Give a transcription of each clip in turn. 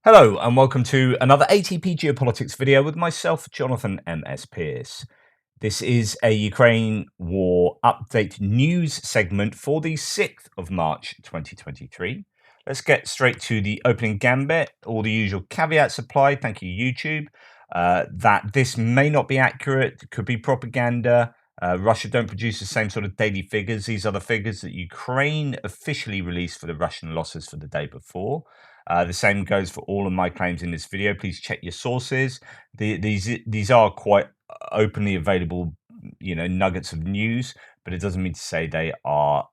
Hello and welcome to another ATP Geopolitics video with myself, Jonathan M.S. Pearce. This is a Ukraine war update news segment for the 6th of March 2023. Let's get straight to the opening gambit. All the usual caveats applied. Thank you, YouTube. That this may not be accurate, could be propaganda. Russia don't produce the same sort of daily figures. These are the figures that Ukraine officially released for the Russian losses for the day before. The same goes for all of my claims in this video. Please check your sources. These are quite openly available, nuggets of news, but it doesn't mean to say they are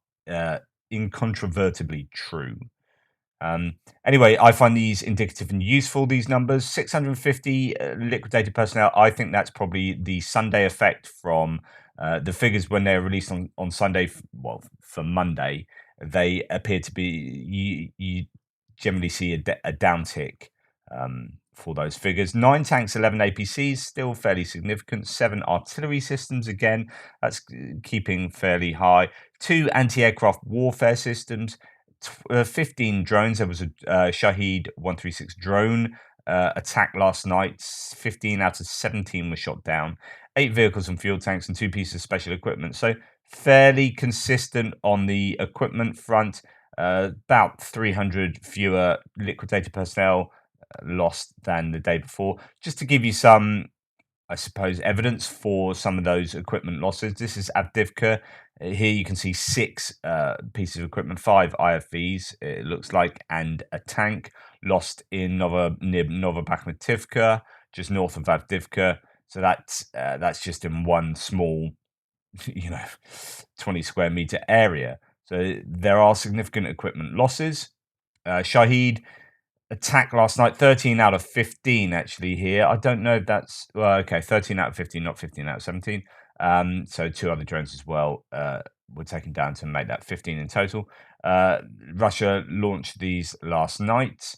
incontrovertibly true. Anyway, I find these indicative and useful, these numbers. 650 liquidated personnel. I think that's probably the Sunday effect from the figures when they're released on Sunday, for Monday. They appear to be, you generally see a downtick for those figures. 9 tanks, 11 APCs, still fairly significant. 7 artillery systems, again, that's keeping fairly high. 2 anti-aircraft warfare systems. 15 drones. There was a Shahed 136 drone attack last night. 15 out of 17 were shot down. 8 vehicles and fuel tanks and 2 pieces of special equipment. So fairly consistent on the equipment front. About 300 fewer liquidated personnel lost than the day before. Just to give you some, I suppose, evidence for some of those equipment losses. This is Avdiivka. Here you can see 6 pieces of equipment, 5 IFVs, it looks like, and a tank lost in near Novobakhmativka, just north of Avdiivka. So that's just in one small, 20 square meter area. So there are significant equipment losses. Shahed attack last night, 13 out of 15 actually here. I don't know if that's, well, okay, 13 out of 15, not 15 out of 17. So 2 other drones as well were taken down to make that 15 in total. Russia launched these last night.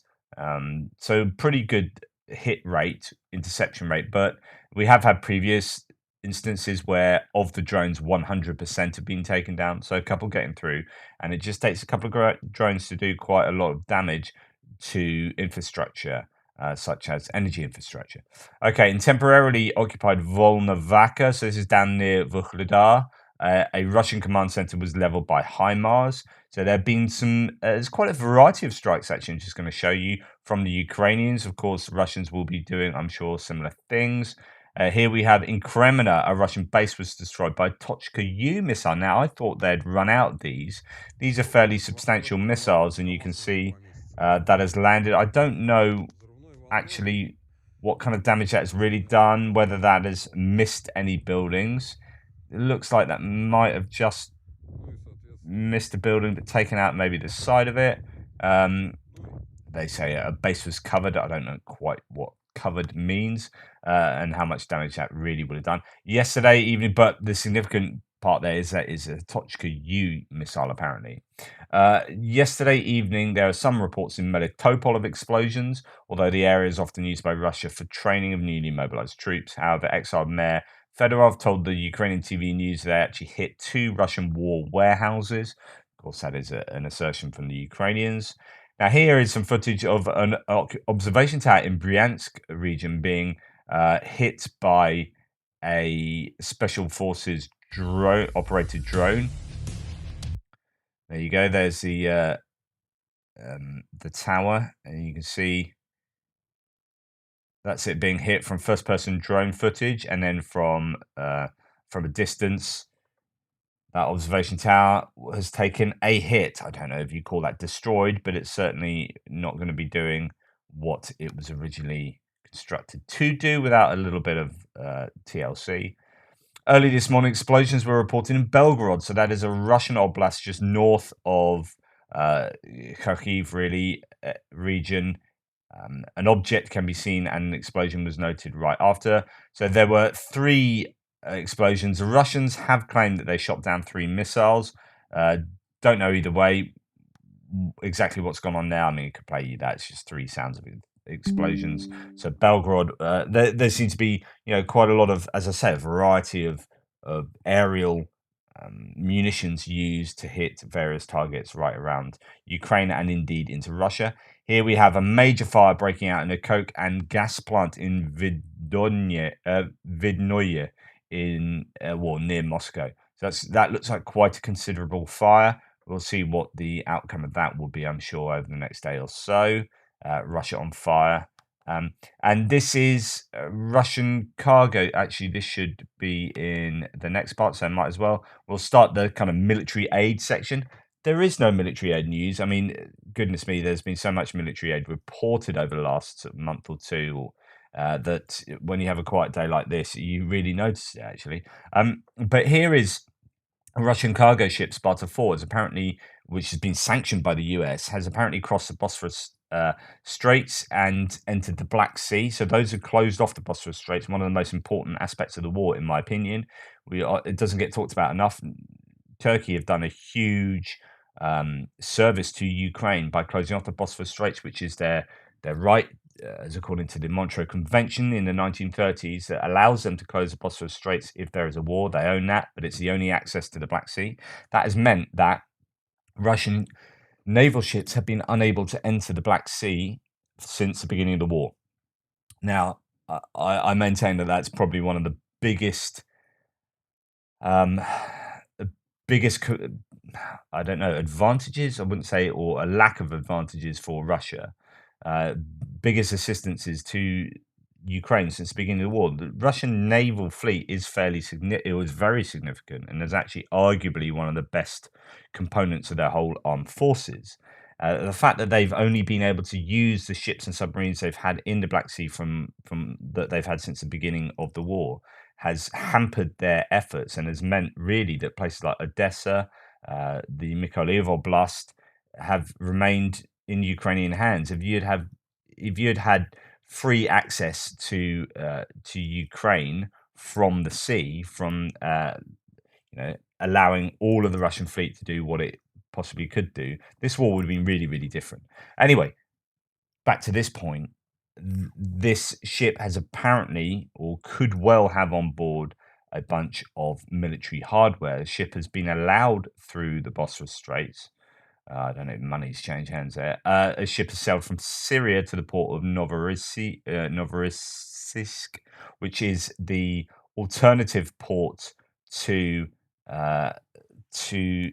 So pretty good hit rate, interception rate, but we have had previous instances where of the drones 100% have been taken down, so a couple getting through, and it just takes a couple of drones to do quite a lot of damage to infrastructure, such as energy infrastructure. Okay, in temporarily occupied Volnovaka, so this is down near Vuhledar, a Russian command center was leveled by HIMARS. So there have been there's quite a variety of strikes actually. I'm just going to show you from the Ukrainians. Of course, the Russians will be doing, I'm sure, similar things. Here we have in Kremina, a Russian base was destroyed by Tochka-U missile. Now, I thought they'd run out of these. These are fairly substantial missiles, and you can see that has landed. I don't know actually what kind of damage that has really done, whether that has missed any buildings. It looks like that might have just missed a building, but taken out maybe the side of it. They say a base was covered. I don't know quite what covered means and how much damage that really would have done yesterday evening. But the significant part there is that is a Tochka-U missile, apparently. Yesterday evening, there are some reports in Melitopol of explosions, although the area is often used by Russia for training of newly mobilized troops. However, exiled Mayor Fedorov told the Ukrainian TV news they actually hit 2 Russian war warehouses. Of course, that is an assertion from the Ukrainians. Now, here is some footage of an observation tower in Bryansk region being hit by a special forces operated drone. There you go. There's the tower, and you can see that's it being hit from first-person drone footage, and then from a distance. That observation tower has taken a hit. I don't know if you call that destroyed, but it's certainly not going to be doing what it was originally constructed to do without a little bit of TLC. Early this morning, explosions were reported in Belgorod. So that is a Russian oblast just north of Kharkiv, really, region. An object can be seen and an explosion was noted right after. So there were 3 explosions. The Russians have claimed that they shot down 3 missiles. Don't know either way exactly what's gone on now. I mean, it could play you that. It's just 3 sounds of explosions. So Belgorod, there seems to be, quite a lot of, as I say, a variety of aerial munitions used to hit various targets right around Ukraine and indeed into Russia. Here we have a major fire breaking out in a coke and gas plant in Vidnoye in near Moscow. So that looks like quite a considerable fire. We'll see what the outcome of that will be, I'm sure, over the next day or so. Russia on fire. And this is Russian cargo. Actually, this should be in the next part, so I might as well. We'll start the kind of military aid section. There is no military aid news. I mean, goodness me, there's been so much military aid reported over the last month or two that when you have a quiet day like this, you really notice it, actually. But here is a Russian cargo ship, Sparta 4, is apparently, which has been sanctioned by the US, has apparently crossed the Bosphorus Straits and entered the Black Sea. So those have closed off the Bosphorus Straits, one of the most important aspects of the war, in my opinion. It doesn't get talked about enough. Turkey have done a huge service to Ukraine by closing off the Bosphorus Straits, which is their right, as according to the Montreux Convention in the 1930s, that allows them to close the Bosphorus Straits if there is a war. They own that, but it's the only access to the Black Sea. That has meant that Russian naval ships have been unable to enter the Black Sea since the beginning of the war. Now, I maintain that that's probably one of the biggest um, the biggest, I don't know, advantages, I wouldn't say, or a lack of advantages for Russia. Uh, Biggest assistances to Ukraine since the beginning of the war. The Russian naval fleet is fairly significant. It was very significant, and is actually arguably one of the best components of their whole armed forces. The fact that they've only been able to use the ships and submarines they've had in the Black Sea from that they've had since the beginning of the war has hampered their efforts and has meant really that places like Odessa, the Mykolaiv Oblast, have remained in Ukrainian hands. If you had free access to Ukraine from the sea, from allowing all of the Russian fleet to do what it possibly could do, this war would have been really, really different. Anyway, back to this point, this ship has apparently, or could well have on board, a bunch of military hardware. The ship has been allowed through the Bosphorus Straits. I don't know, money's changed hands there. A ship has sailed from Syria to the port of Novorossiysk, which is the alternative port to uh, to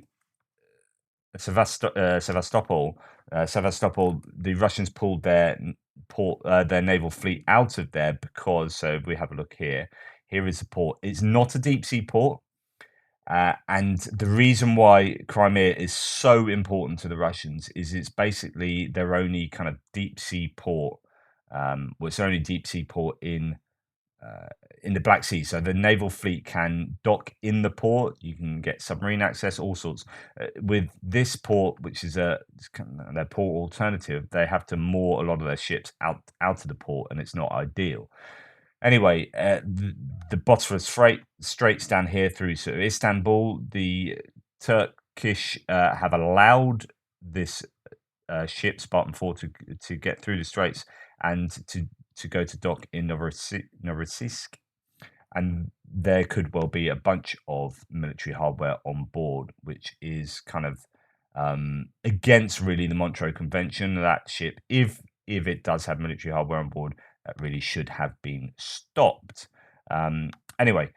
Sevastopol. Sevastopol, the Russians pulled their naval fleet out of there because, so if we have a look here, here is the port. It's not a deep sea port. And the reason why Crimea is so important to the Russians is it's basically their only kind of deep sea port. Well, it's their only deep sea port uh, in the Black Sea. So the naval fleet can dock in the port. You can get submarine access, all sorts. With this port, which is their port alternative, they have to moor a lot of their ships out of the port, and it's not ideal. Anyway, the Bosphorus Straits down here through Istanbul, the Turkish have allowed this ship Spartan 4 to get through the straits and to go to dock in Novorossiysk, and there could well be a bunch of military hardware on board, which is kind of against really the Montreux Convention. That ship, if it does have military hardware on board, that really should have been stopped. Anyway,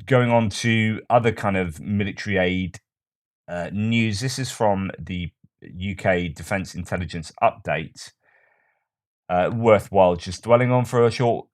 going on to other kind of military aid news. This is from the UK Defence Intelligence Update. Worthwhile just dwelling on for a short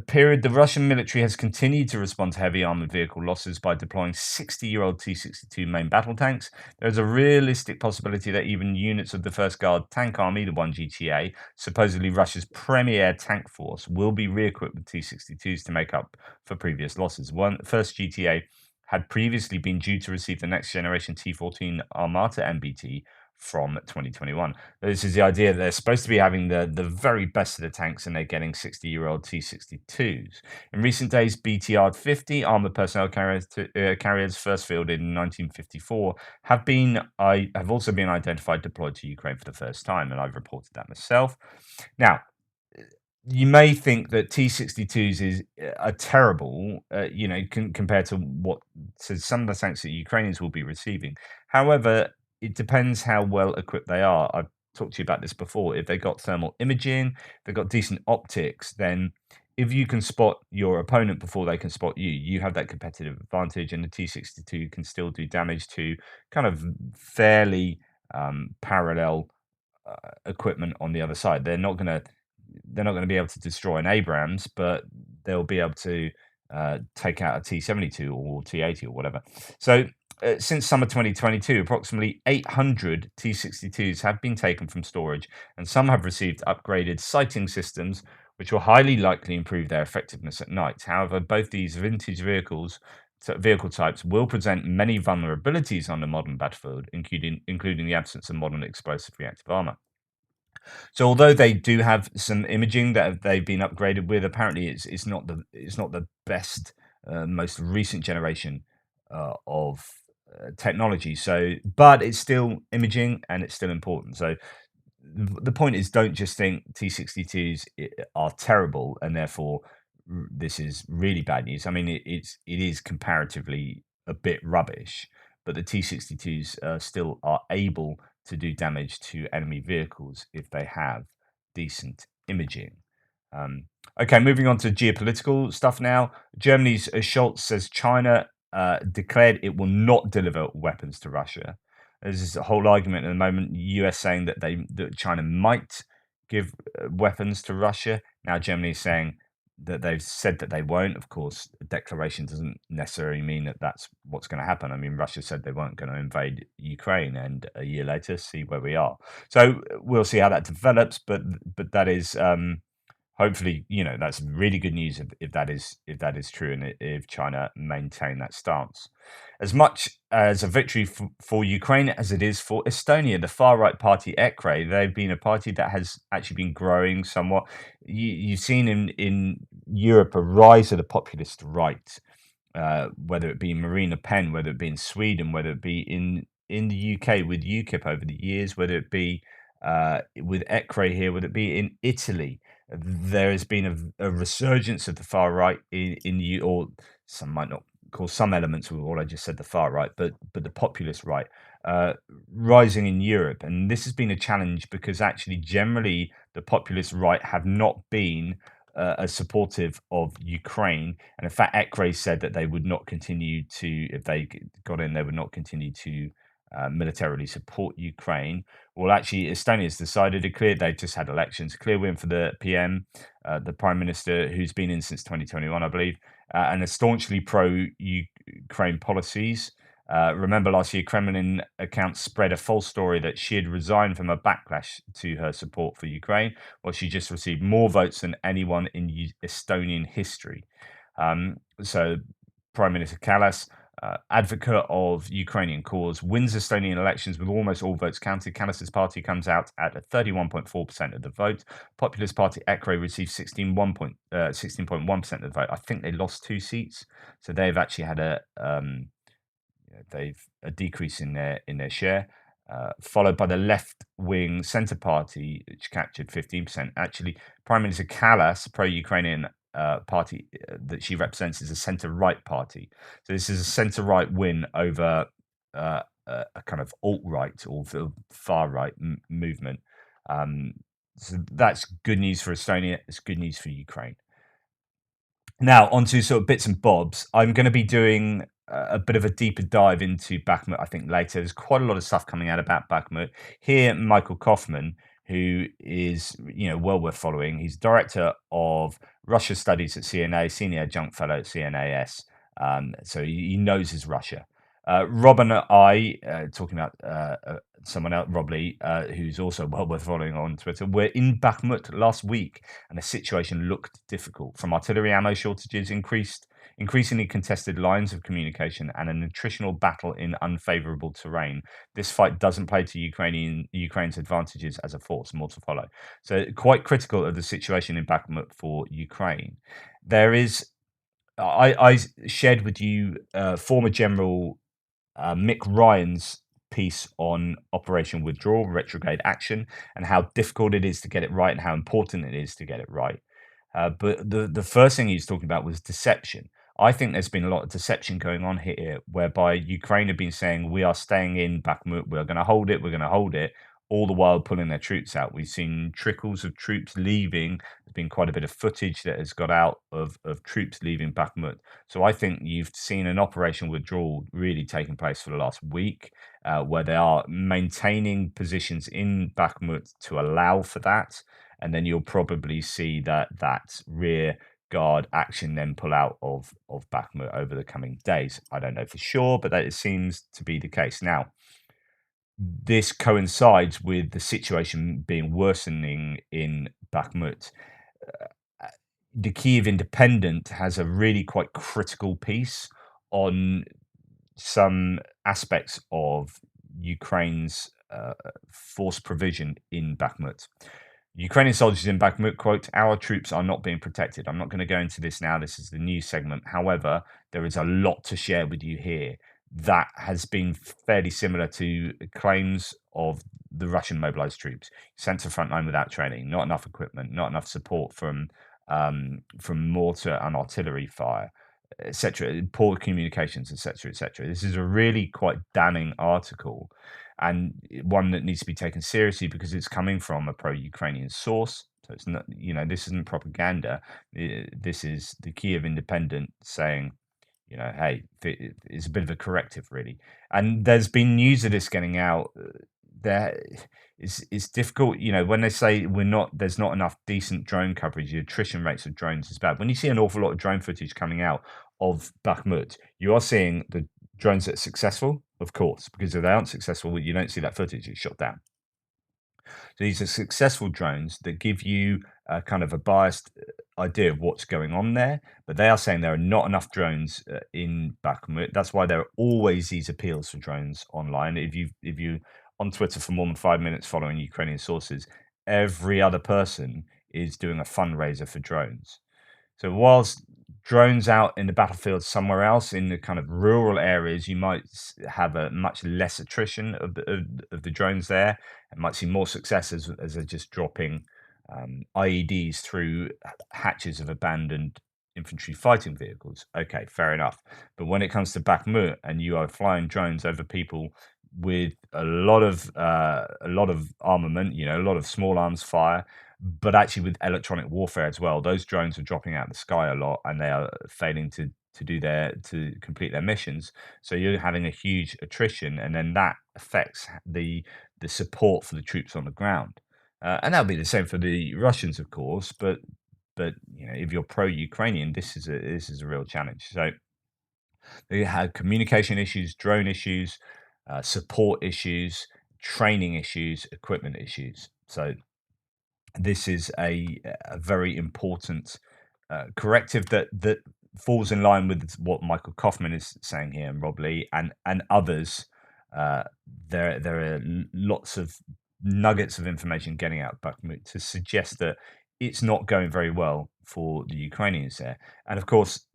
period. The Russian military has continued to respond to heavy armored vehicle losses by deploying 60-year-old T-62 main battle tanks. There's a realistic possibility that even units of the First Guard Tank Army, the 1 GTA, supposedly Russia's premier tank force, will be re-equipped with T-62s to make up for previous losses. First GTA had previously been due to receive the next generation T-14 Armata MBT from 2021. This is the idea that they're supposed to be having the very best of the tanks, and they're getting 60-year-old T-62s. In recent days, BTR-50 armored personnel carriers first fielded in 1954 have also been identified deployed to Ukraine for the first time, and I've reported that myself. Now, you may think that T-62s are terrible, compared to some of the tanks that Ukrainians will be receiving. However, it depends how well equipped they are. talked to you about this before. If they got thermal imaging, if they got decent optics, then if you can spot your opponent before they can spot you, you have that competitive advantage, and the T62 can still do damage to kind of fairly parallel equipment on the other side. They're not gonna be able to destroy an Abrams, but they'll be able to take out a T72 or T80 or whatever. So since summer 2022, approximately 800 T62s have been taken from storage, and some have received upgraded sighting systems, which will highly likely improve their effectiveness at night. However, both these vintage vehicle types will present many vulnerabilities on the modern battlefield, including the absence of modern explosive reactive armor. So although they do have some imaging that they've been upgraded with, apparently it's not the best, most recent generation of technology. So, but it's still imaging and it's still important. So the point is, don't just think T62s are terrible and therefore this is really bad news. I mean, it is comparatively a bit rubbish, but the T62s still are able to do damage to enemy vehicles if they have decent imaging. Um, okay, moving on to geopolitical stuff now. Germany's Scholz says China declared it will not deliver weapons to Russia. There's this whole argument at the moment. US saying that China might give weapons to Russia. Now Germany is saying that they've said that they won't. Of course, a declaration doesn't necessarily mean that that's what's going to happen. I mean, Russia said they weren't going to invade Ukraine, and a year later, see where we are. So we'll see how that develops. But that is hopefully, that's really good news if that is true, and if China maintain that stance. As much as a victory for Ukraine as it is for Estonia, the far right party EKRE, they've been a party that has actually been growing somewhat. You've seen in Europe a rise of the populist right, whether it be Marine Le Pen, whether it be in Sweden, whether it be in the UK with UKIP over the years, whether it be with EKRE here, whether it be in Italy. There has been a resurgence of the far right or some might not call some elements of what I just said the far right, but the populist right uh, rising in Europe, and this has been a challenge because actually generally the populist right have not been as supportive of Ukraine, and in fact, EKRE said that they would not continue to, if they got in, they would not continue to militarily support Ukraine. Well, actually, Estonia's decided to clear. They just had elections, clear win for the PM, the Prime Minister, who's been in since 2021, I believe, and a staunchly pro-Ukraine policies. Remember last year, Kremlin accounts spread a false story that she had resigned from a backlash to her support for Ukraine, while she just received more votes than anyone in Estonian history. So, Prime Minister Kallas, advocate of Ukrainian cause, wins Estonian elections with almost all votes counted. Kallas's party comes out at 31.4% of the vote. Populist Party EKRE received 16.1% of the vote. I think they lost 2 seats, so they've actually had they've a decrease in their share. Followed by the left-wing Centre Party, which captured 15%. Actually, Prime Minister Kallas, pro-Ukrainian party that she represents, is a centre-right party. So this is a centre-right win over a kind of alt-right or far-right movement. Um, so that's good news for Estonia. It's good news for Ukraine. Now, onto sort of bits and bobs. I'm going to be doing a bit of a deeper dive into Bakhmut, I think, later. There's quite a lot of stuff coming out about Bakhmut. Here, Michael Kaufman, who is, well worth following. He's director of Russia Studies at CNA, senior adjunct fellow at CNAS. So he knows his Russia. Rob and I, talking about someone else, Rob Lee, who's also well worth following on Twitter, we're in Bakhmut last week, and the situation looked difficult. From artillery ammo shortages, increasingly contested lines of communication, and an attritional battle in unfavorable terrain. This fight doesn't play to Ukraine's advantages as a force. More to follow. So, quite critical of the situation in Bakhmut for Ukraine. There is. I shared with you former General Mick Ryan's piece on Operation Withdrawal, retrograde action, and how difficult it is to get it right and how important it is to get it right. But the first thing he's talking about was deception. I think there's been a lot of deception going on here, whereby Ukraine have been saying we are staying in Bakhmut, we're going to hold it, all the while pulling their troops out. We've seen trickles of troops leaving. There's been quite a bit of footage that has got out of troops leaving Bakhmut. So I think you've seen an operational withdrawal really taking place for the last week, where they are maintaining positions in Bakhmut to allow for that. And then you'll probably see that rear guard action then pull out of Bakhmut over the coming days. I don't know for sure, but that it seems to be the case. Now, this coincides with the situation being worsening in Bakhmut. Uh, the Kiev Independent has a really quite critical piece on some aspects of Ukraine's force provision in Bakhmut. Ukrainian soldiers in Bakhmut quote, "Our troops are not being protected." I'm not going to go into this now. This is the news segment. However, there is a lot to share with you here that has been fairly similar to claims of the Russian mobilized troops sent to frontline without training, not enough equipment, not enough support from mortar and artillery fire, etc., poor communications, etc., etc. This is a really quite damning article, and one that needs to be taken seriously because it's coming from a pro-Ukrainian source. So it's not, this isn't propaganda. This is the Kiev Independent saying, hey, it's a bit of a corrective, really. And there's been news of this getting out. There, it's difficult, when they say there's not enough decent drone coverage. The attrition rates of drones is bad. When you see an awful lot of drone footage coming out of Bakhmut, you are seeing the drones that are successful, of course, because if they aren't successful, you don't see that footage. It's shot down. So these are successful drones that give you kind of a biased idea of what's going on there. But they are saying there are not enough drones in Bakhmut. That's why there are always these appeals for drones online. If you on Twitter for more than 5 minutes following Ukrainian sources, every other person is doing a fundraiser for drones. So whilst drones out in the battlefield somewhere else in the kind of rural areas, you might have a much less attrition of the drones there, and might see more success as they're just dropping IEDs through hatches of abandoned infantry fighting vehicles. Okay, fair enough. But when it comes to Bakhmut and you are flying drones over people with a lot of armament, a lot of small arms fire, but actually with electronic warfare as well. Those drones are dropping out of the sky a lot, and they are failing to complete their missions. So you're having a huge attrition, and then that affects the support for the troops on the ground. And that'll be the same for the Russians, of course. But if you're pro-Ukrainian, this is a real challenge. So they had communication issues, drone issues, support issues, training issues, equipment issues. So this is a very important corrective that falls in line with what Michael Kaufman is saying here, and Rob Lee and others. There are lots of nuggets of information getting out of Bakhmut to suggest that it's not going very well for the Ukrainians there. And of course,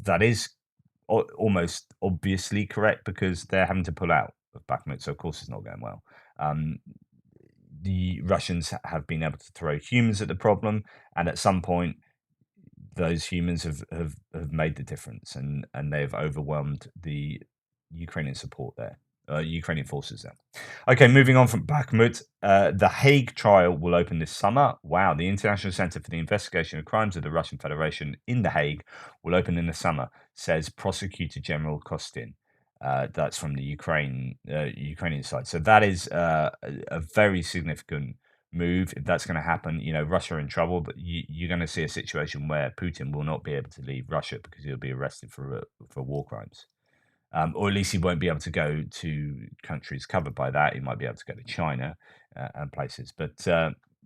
that is almost obviously correct because they're having to pull out of Bakhmut. So of course it's not going well. The Russians have been able to throw humans at the problem, and at some point, those humans have made the difference, and they've overwhelmed the Ukrainian support there, Ukrainian forces there. Okay, moving on from Bakhmut, the Hague trial will open this summer. Wow, the International Center for the Investigation of Crimes of the Russian Federation in The Hague will open in the summer, says Prosecutor General Kostin. That's from the Ukrainian side. So that is a very significant move. If that's going to happen, Russia are in trouble, but you're going to see a situation where Putin will not be able to leave Russia because he'll be arrested for war crimes. Or at least he won't be able to go to countries covered by that. He might be able to go to China and places. But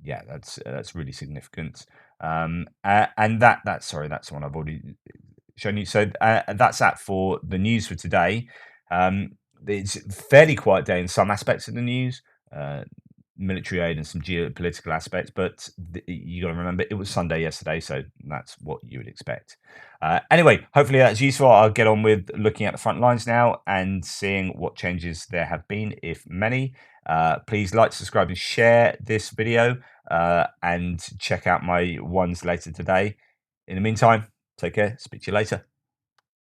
yeah, that's really significant. And that's the one I've already shown you. So that's that for the news for today. It's a fairly quiet day in some aspects of the news. Military aid and some geopolitical aspects, but you got to remember it was Sunday yesterday, so that's what you would expect. Anyway, hopefully that's useful. I'll get on with looking at the front lines now and seeing what changes there have been, if many. Please like, subscribe, and share this video, and check out my ones later today. In the meantime, take care. Speak to you later.